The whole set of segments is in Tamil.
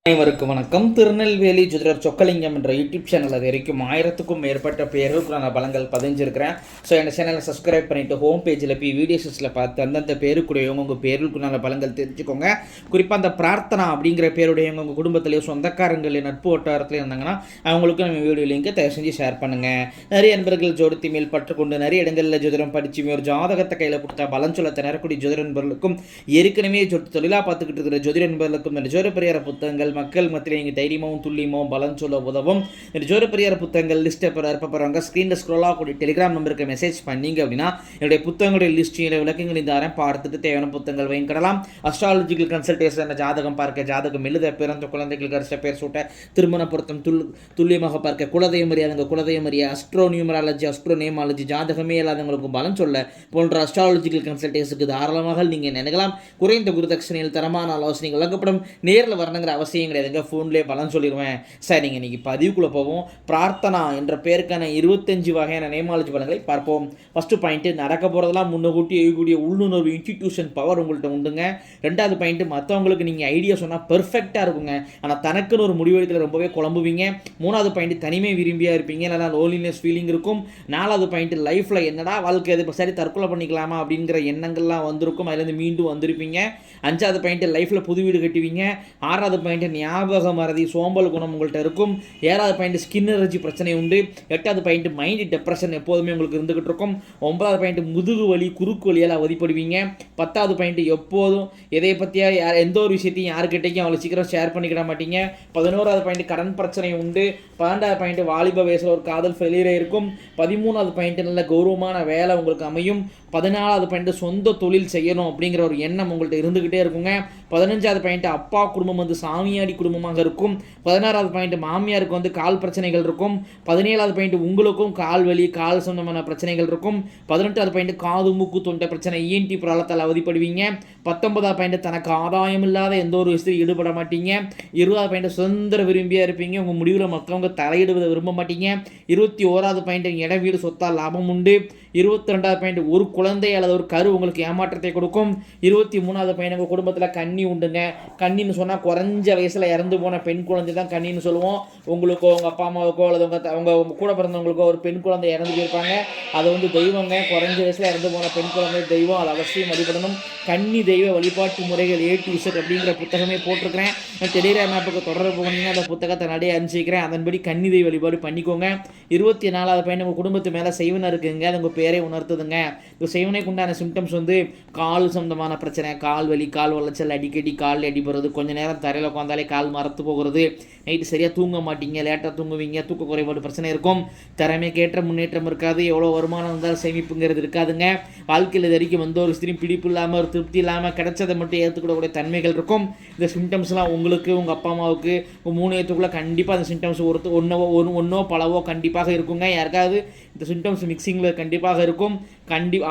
அனைவருக்கும் வணக்கம். திருநெல்வேலி ஜோதிடர் சொக்கலிங்கம் என்ற யூடியூப் சேனல் அது வரைக்கும் 1000க்கும் மேற்பட்ட பேருக்குள்ள பலங்கள் பதிஞ்சிருக்கிறேன். ஸோ இந்த சேனலை சப்ஸ்கிரைப் பண்ணிவிட்டு ஹோம் பேஜில் போய் வீடியோஸில் பார்த்து அந்தந்த பேருக்குடையவங்க உங்கள் பேருக்குள்ள பலங்கள் தெரிஞ்சுக்கோங்க. குறிப்பாக அந்த பிரார்த்தனா அப்படிங்கிற பேருடையவங்க உங்கள் குடும்பத்திலேயே சொந்தக்காரங்களே நட்பு வட்டாரத்துலேயே இருந்தாங்கன்னா அவங்களுக்கும் நம்ம வீடியோ லிங்கை தயவு செஞ்சு ஷேர் பண்ணுங்கள். நிறைய நண்பர்கள் ஜோதிடத்தை மேல் பற்றுக்கொண்டு நிறைய இடங்களில் ஜோதிடம் படித்து ஒரு ஜாதகத்தை கையில் கொடுத்தா பலன் சொல்ல திணறக்கூடிய ஜோதிட நண்பர்களுக்கும் ஏற்கனவே தொழிலாக பார்த்துக்கிட்டு இருக்கிற ஜோதிட நண்பர்களுக்கும் இந்த ஜோதிட பரிகார புத்தகங்கள் மக்கள் மத்தியில் நீங்கள் தைரியமாகவும் துல்லியமாகவும் பலன் சொல்ல உதவும். ஜோதிட பரிகார புத்தகங்கள் லிஸ்ட்டை போகிறவங்க ஸ்க்ரீனில் ஸ்க்ரோல் ஆகக்கூடிய டெலிகிராம் நம்பருக்கு மெசேஜ் பண்ணீங்க அப்படின்னா என்னுடைய புத்தகங்களுடைய லிஸ்ட்டில் விளக்கங்களின் தாரம் பார்த்துட்டு தேவையான புத்தகங்கள் வாங்கிக்கலாம். அஸ்ட்ராலஜிக்கல் கன்சல்டேஷன், ஜாதகம் பார்க்க, ஜாதகம் எழுத, பிறந்த குழந்தைகளுக்கு அரச பேர் சூட்ட, திருமண பொருத்தம் துல்லியமாக பார்க்க, குலதெய்வம் அறியாதவங்க குலதெய்வம் அறிய, அஸ்ட்ரோ நியூமராலஜி, அஸ்ட்ரோ நேமாலஜி, ஜாதகமே இல்லாதவங்களுக்கு பலன் சொல்ல போன்ற அஸ்ட்ராலஜிக்கல் கன்சல்டேஷனுக்கு தாராளமாக நீங்கள் நினைக்கலாம். குறைந்த குருதட்சணையில் தரமான ஆலோசனைகள் வழங்கப்படும். நேரில் வரணுங்கிற அவசியம் கிடையாதுங்க, ஃபோன்லேயே பலன் சொல்லிடுவேன். சார் நீங்கள் இன்றைக்கி பதிவுக்குள்ளே போவோம். பிரார்த்தனா என்ற பேருக்கான 25 வகையான நேமாலஜி பலன்களை பார்ப்போம். ஃபஸ்ட்டு பாயிண்ட்டு, நடக்க போகிறதெல்லாம் முன்னக்கூட்டி எழுதக்கூடிய உள்ளுணர்வு இன்ஸ்டிடியூஷன் பவர் உங்கள்கிட்ட உண்டுங்க. ரெண்டாவது பாயிண்ட்டு, மற்றவங்களுக்கு நீங்கள் ஐடியா சொன்னால் பெர்ஃபெக்டாக இருக்குங்க, ஆனால் தனக்குன்னு ஒரு முடிவெடுக்கல ரொம்பவே குழம்புவீங்க. மூணாவது பாயிண்ட்டு, தனிமை விரும்பியாக இருப்பீங்க, இல்லைனா லோன்லினஸ் ஃபீலிங் இருக்கும். நாலாவது பாயிண்ட்டு, லைஃப்பில் என்னடா வாழ்க்கை இது, இப்போ சரி தற்கொலை பண்ணிக்கலாமா அப்படிங்கிற எண்ணங்கள்லாம் வந்திருக்கும், அதுலேருந்து மீண்டும் வந்திருப்பீங்க. அஞ்சாவது பாயிண்ட்டு, லைஃப்பில் புது வீடு கட்டுவீங்க. ஆறாவது பாயிண்ட்டு, ஞாபக மறதி சோம்பல் குணம் உங்கள்கிட்ட இருக்கும். ஏழாவது பாயிண்ட், ஸ்கின் அலர்ஜி பிரச்சனை உண்டு. எட்டாவது பாயிண்ட், மைண்ட் டிப்ரெஷன் எப்போதுமே உங்களுக்கு இருந்துகிட்டு இருக்கும். ஒன்பதாவது பாயிண்ட், முதுகு வலி குறுக்கு வலியால் அவதிப்படுவீங்க. பத்தாவது பாயிண்ட், எப்போதும் எதை பற்றியா எந்த ஒரு விஷயத்தையும் யாருக்கிட்டையும் அவ்வளோ சீக்கிரம் ஷேர் பண்ணிக்கிட மாட்டீங்க. 11வது பாயிண்ட், கடன் பிரச்சனை உண்டு. 12வது பாயிண்ட், வாலிப வயசில் ஒரு காதல் ஃபெயிலியர் இருக்கும். 13வது பாயிண்ட், நல்ல கௌரவமான வேலை உங்களுக்கு அமையும். 14வது பாயிண்ட், சொந்த தொழில் செய்யணும் அப்படிங்கிற ஒரு எண்ணம் உங்கள்கிட்ட இருந்துக்கிட்டே இருக்குங்க. 15வது பாயிண்ட், அப்பா குடும்பம் வந்து சாமியாடி குடும்பமாக இருக்கும். 16வது பாயிண்ட், மாமியாருக்கு வந்து கால் பிரச்சனைகள் இருக்கும். 17வது பாயிண்ட், உங்களுக்கும் கால் வலி கால் சொந்தமான பிரச்சனைகள் இருக்கும். 18வது பாயிண்ட், காது மூக்கு தொண்டை பிரச்சனை இஎன்டி ப்ராப்ளத்தால் அவதிப்படுவீங்க. 19வது பாயிண்ட், தனக்கு ஆதாயம் இல்லாத எந்த ஒரு விஷயத்தையும் ஈடுபட மாட்டீங்க. 20வது பாயிண்ட், சுதந்திர விரும்பியாக இருப்பீங்க, உங்கள் முடிவில் மற்றவங்க தலையிடுவதை விரும்ப மாட்டீங்க. 21வது பாயிண்ட், இடம் வீடு சொத்தால் லாபம் உண்டு. 22வது பாயிண்ட், ஒரு குழந்தை அல்லது ஒரு கரு உங்களுக்கு ஏமாற்றத்தை கொடுக்கும். 23வது பாயிண்ட், உங்கள் குடும்பத்தில் கன்னி உண்டுங்க. கன்னின்னு சொன்னால் குறைஞ்ச வயசில் இறந்து போன பெண் குழந்தை தான் கன்னின்னு சொல்லுவோம். உங்களுக்கோ உங்கள் அப்பா அம்மாவுக்கோ அல்லது உங்கள் கூட பிறந்தவங்களுக்கோ ஒரு பெண் குழந்தை இறந்து போயிருப்பாங்க, அது வந்து தெய்வங்க. குறைஞ்ச வயசில் இறந்து போன பெண் குழந்தை தெய்வம், அது அவசியம் வழிபடணும். கன்னி தெய்வ வழிபாட்டு முறைகள் A to Z அப்படிங்கிற புத்தகமே போட்டிருக்கிறேன். டெலிகிராம் ஆப்புக்கு தொடர்பு பண்ணிங்கன்னா அந்த புத்தகத்தை நிறைய அனுப்பிச்சிக்கிறேன், அதன்படி கன்னி தெய்வ வழிபாடு பண்ணிக்கோங்க. 24வது பாயிண்ட், உங்கள் குடும்பத்து மேலே செய்வனை இருக்குங்க, அது உங்கள் பேரை உணர்த்துதுங்க. இப்போ செய்வனைக்கு உண்டான சிம்டம்ஸ் வந்து கால் சம்பந்தமான பிரச்சனை, கால் வலி, கால் வளைச்சல், அடிக்கடி கால் அடிபடுறது, கொஞ்சம் நேரம் தரையில் உட்காந்தாலே கால் மரத்து போகிறது, நைட்டு சரியாக தூங்க மாட்டீங்க, லேட்டாக தூங்குவீங்க, தூக்க குறைபாடு பிரச்சனை இருக்கும். திறமைக்கேற்ற முன்னேற்றம் இருக்காது, எவ்வளோ வருமானம் இருந்தாலும் சேமிப்புங்கிறது இருக்காதுங்க. வாழ்க்கையில் இது வரைக்கும் எந்த ஒரு ஸ்திரீ பிடிப்பு இல்லாமல் ஒரு திருப்தி இல்லாமல் கிடைச்சதை மட்டும் ஏற்றுக்கூடக்கூடிய தன்மைகள் இருக்கும். இந்த சிம்டம்ஸ்லாம் உங்களுக்கு உங்கள் அப்பா அம்மாவுக்கு 3 ஏற்றுக்குள்ளே கண்டிப்பாக அந்த சிம்டம்ஸ் ஒன்றோ பலவோ கண்டிப்பாக இருக்குங்க. யாருக்காவது இந்த சிம்டம்ஸ் மிக்சிங்கில் கண்டிப்பாக இருக்கும்.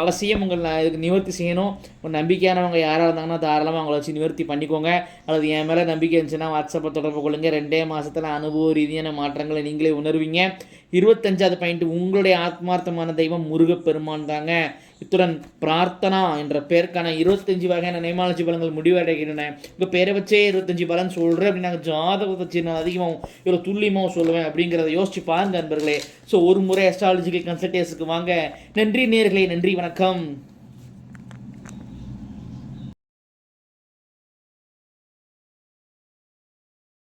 அவசியம் உங்கள் இதுக்கு நிவர்த்தி செய்யணும். ஒரு நம்பிக்கையானவங்க யாராக இருந்தாங்கன்னா தாராளமாக அவங்கள வச்சு நிவர்த்தி பண்ணிக்கோங்க. அல்லது என் மேலே நம்பிக்கை இருந்துச்சுன்னா வாட்ஸ்அப்பை தொடர்பு கொள்ளுங்கள். 2 மாதத்தில் அனுபவ ரீதியான மாற்றங்களை நீங்களே உணர்வீங்க. 25வது பாயிண்ட், உங்களுடைய ஆத்மார்த்தமான தெய்வம் முருகப்பெருமான் தாங்க. இத்துடன் பிரார்த்தனா என்ற பேருக்கான 25 வகையான நேமாலஜி பலன்கள் முடிவடைகின்றன. இப்போ பேரை வச்சே 25 பலன் சொல்கிறேன் அப்படின்னா ஜாதகத்தை நான் அதிகமாகவும் இவ்வளோ துல்லியமாகவும் சொல்லுவேன் அப்படிங்கிறத யோசிச்சு பாருங்க நண்பர்களே. ஸோ ஒரு முறை அஸ்ட்ராலஜிக்கல் கன்சல்டேஷனுக்கு வாங்க. நன்றி நேயர்களே, நன்றி, வணக்கம்.